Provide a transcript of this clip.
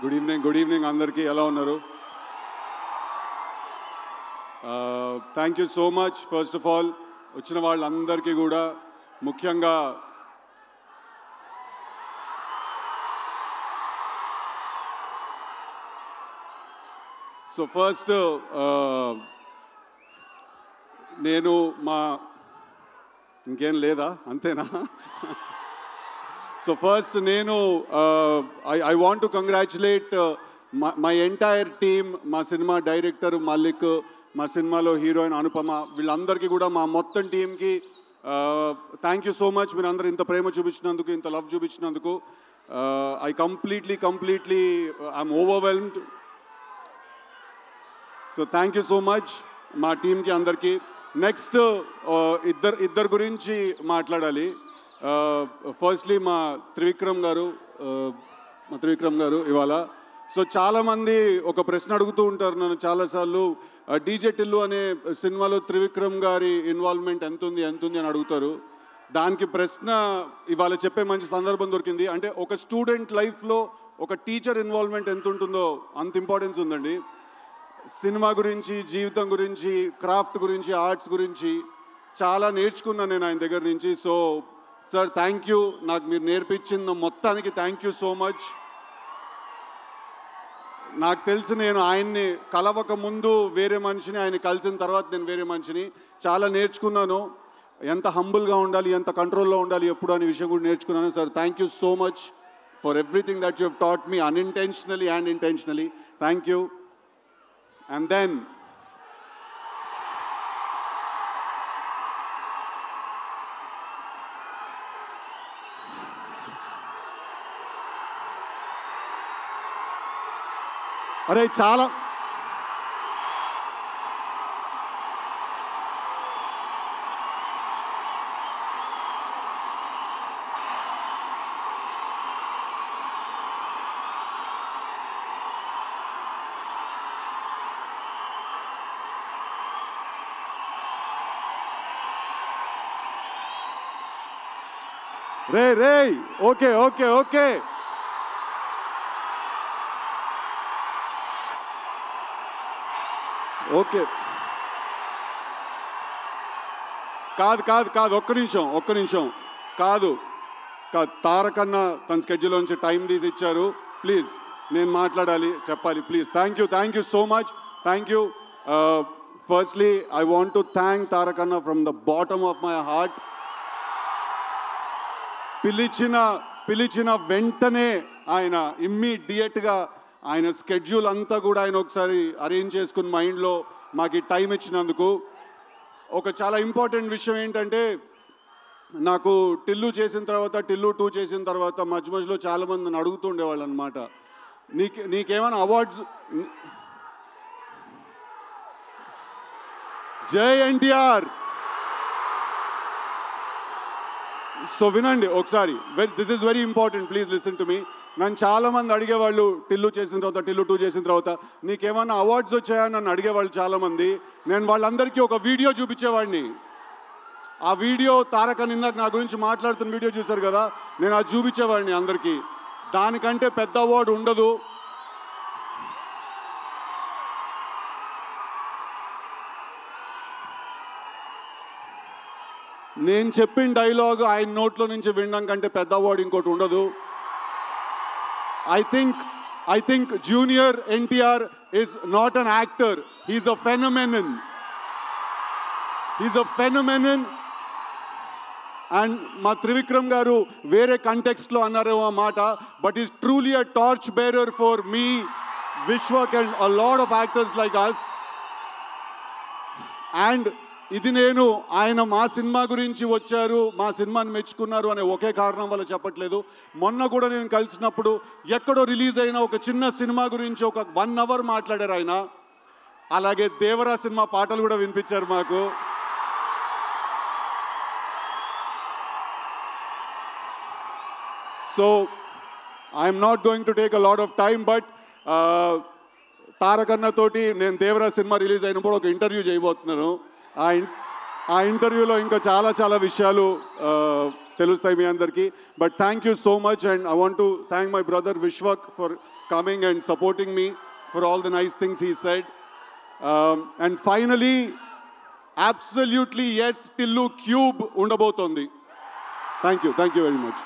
Good evening అందరికీ ఎలా ఉన్నారు? Thank you so much. First of all వచ్చిన వాళ్ళందరికీ కూడా ముఖ్యంగా సో ఫస్ట్ నేను ఇంకేం లేదా అంతేనా? సో ఫస్ట్ నేను I want to congratulate my entire team, మా సినిమా డైరెక్టర్ మల్లిక్, మా సినిమాలో హీరోయిన్ అనుపమ, వీళ్ళందరికీ కూడా మా మొత్తం టీంకి థ్యాంక్ యూ సో మచ్. మీరు అందరూ ఇంత ప్రేమ చూపించినందుకు, ఇంత లవ్ చూపించినందుకు I completely I'm overwhelmed. So thank you so much మా టీంకి అందరికీ. నెక్స్ట్ ఇద్దరు గురించి మాట్లాడాలి. ఫస్ట్లీ మా త్రివిక్రమ్ గారు ఇవాళ. సో చాలామంది ఒక ప్రశ్న అడుగుతూ ఉంటారు నన్ను చాలాసార్లు, డీజే టిల్లు అనే సినిమాలో త్రివిక్రమ్ గారి ఇన్వాల్వ్మెంట్ ఎంతుంది అని అడుగుతారు. దానికి ప్రశ్న ఇవాళ చెప్పే మంచి సందర్భం దొరికింది. అంటే ఒక స్టూడెంట్ లైఫ్లో ఒక టీచర్ ఇన్వాల్వ్మెంట్ ఎంత ఉంటుందో అంత ఇంపార్టెన్స్ ఉందండి. సినిమా గురించి, జీవితం గురించి, క్రాఫ్ట్ గురించి, ఆర్ట్స్ గురించి చాలా నేర్చుకున్నాను నేను ఆయన దగ్గర నుంచి. సో సార్ థ్యాంక్ యూ, నాకు మీరు నేర్పించిన మొత్తానికి థ్యాంక్ యూ సో మచ్. నాకు తెలిసి నేను ఆయన్ని కలవక ముందు వేరే మనిషిని, ఆయన కలిసిన తర్వాత నేను వేరే మనిషిని. చాలా నేర్చుకున్నాను, ఎంత హంబుల్గా ఉండాలి, ఎంత కంట్రోల్లో ఉండాలి ఎప్పుడు అనే విషయం కూడా నేర్చుకున్నాను. Sir thank you so much for everything that you have taught me, unintentionally and intentionally. Thank you. And then అరే చాలా రే ఓకే కాదు ఒక్క నిమిషం కాదు తారక్ అన్న తన స్కెడ్యూల్ నుంచి టైం తీసి ఇచ్చారు. ప్లీజ్ నేను మాట్లాడాలి, చెప్పాలి, please. Thank you so much. Thank you. Firstly I want to thank Tarak అన్న from the bottom of my heart. పిలిచిన వెంటనే ఆయన ఇమ్మీడియట్గా ఆయన స్కెడ్యూల్ అంతా కూడా ఆయన ఒకసారి అరేంజ్ చేసుకుని మైండ్లో మాకు టైం ఇచ్చినందుకు. ఒక చాలా ఇంపార్టెంట్ విషయం ఏంటంటే, నాకు టిల్లు చేసిన తర్వాత, టిల్లు 2 చేసిన తర్వాత మధ్యలో చాలామంది నన్ను అడుగుతూ ఉండేవాళ్ళు అనమాట, నీకేమైనా అవార్డ్స్, జై ఎన్టీఆర్. సో వినండి ఒకసారి, this is very important, please listen to me. నన్ను చాలామంది అడిగేవాళ్ళు టిల్లు చేసిన తర్వాత, టిల్లు 2 చేసిన తర్వాత నీకేమన్నా అవార్డ్స్ వచ్చాయని నన్ను అడిగేవాళ్ళు చాలామంది. నేను వాళ్ళందరికీ ఒక వీడియో చూపించేవాడిని. ఆ వీడియో తారక్ అని ఇందాక నా గురించి మాట్లాడుతున్న వీడియో చూశారు కదా, నేను అది చూపించేవాడిని అందరికీ. దానికంటే పెద్ద అవార్డు ఉండదు. నేను చెప్పిన డైలాగ్ ఆయన నోట్లో నుంచి వినడం కంటే పెద్ద అవార్డు ఇంకోటి ఉండదు. I think Junior NTR is not an actor. He's a phenomenon. And మా త్రివిక్రమ్ గారు వేరే కంటెక్స్ట్లో అన్నారేమో ఆ మాట, but is truly a torch bearer for me, Vishwak and a lot of actors like us. And ఇది నేను ఆయన మా సినిమా గురించి వచ్చారు, మా సినిమాని మెచ్చుకున్నారు అనే ఒకే కారణం వల్ల చెప్పట్లేదు. మొన్న కూడా నేను కలిసినప్పుడు ఎక్కడో రిలీజ్ అయిన ఒక చిన్న సినిమా గురించి ఒక 1 hour మాట్లాడారు ఆయన. అలాగే దేవరా సినిమా పాటలు కూడా వినిపించారు మాకు. So I'm not going to take a lot of time, but Tarak అన్నతోటి నేను దేవరా సినిమా రిలీజ్ అయినప్పుడు ఒక ఇంటర్వ్యూ చేయబోతున్నాను. ఆ ఇంటర్వ్యూలో ఇంకా చాలా విషయాలు తెలుస్తాయి మీ అందరికీ. But thank you so much, and I want to thank my brother Vishwak for coming and supporting me for all the nice things he said. And finally absolutely S Tillu cube ఉండబోతోంది. Thank you very much.